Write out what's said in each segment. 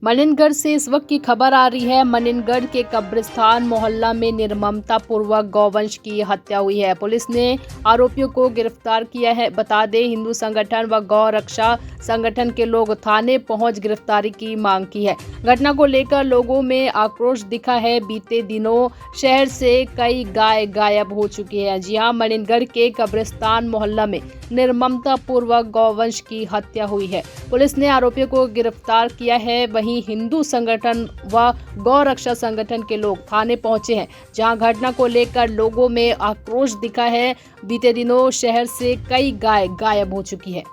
मनिनगढ़ से इस वक्त की खबर आ रही है। मनिनगढ़ के कब्रिस्तान मोहल्ला में निर्ममता पूर्वक गौवंश की हत्या हुई है। पुलिस ने आरोपियों को गिरफ्तार किया है। बता दें, हिंदू संगठन व गौ रक्षा संगठन के लोग थाने पहुंच गिरफ्तारी की मांग की है। घटना को लेकर लोगों में आक्रोश दिखा है। बीते दिनों शहर से कई गाय गायब हो चुकी है। जी हां, मनिनगढ़ के कब्रिस्तान मोहल्ला में निर्ममता पूर्वक गौवंश की हत्या हुई है। पुलिस ने आरोपियों को गिरफ्तार किया है। वहीं हिंदू संगठन व गौ रक्षा संगठन के लोग थाने पहुंचे हैं, जहां घटना को लेकर लोगों में आक्रोश दिखा है। बीते दिनों शहर से कई गाय गायब हो चुकी है।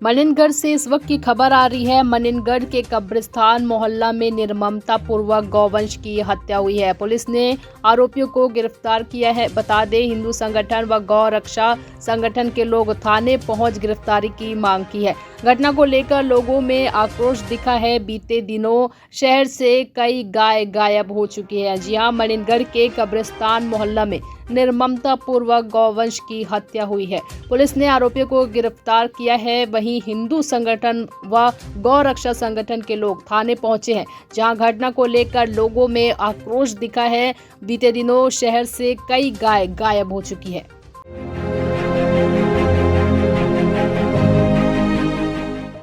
मनिनगढ़ से इस वक्त की खबर आ रही है। मनिनगढ़ के कब्रिस्तान मोहल्ला में निर्ममता पूर्वक गौवंश की हत्या हुई है। पुलिस ने आरोपियों को गिरफ्तार किया है। बता दें, हिंदू संगठन व गौ रक्षा संगठन के लोग थाने पहुंच गिरफ्तारी की मांग की है। घटना को लेकर लोगों में आक्रोश दिखा है। बीते दिनों शहर से कई गाय गायब हो चुकी है। जी हां, मनिनगढ़ के कब्रिस्तान मोहल्ला में निर्ममता पूर्वक गौवंश की हत्या हुई है। पुलिस ने आरोपियों को गिरफ्तार किया है। वहीं हिंदू संगठन व गौ रक्षा संगठन के लोग थाने पहुंचे हैं, जहां घटना को लेकर लोगों में आक्रोश दिखा है। बीते दिनों शहर से कई गाय गायब हो चुकी है।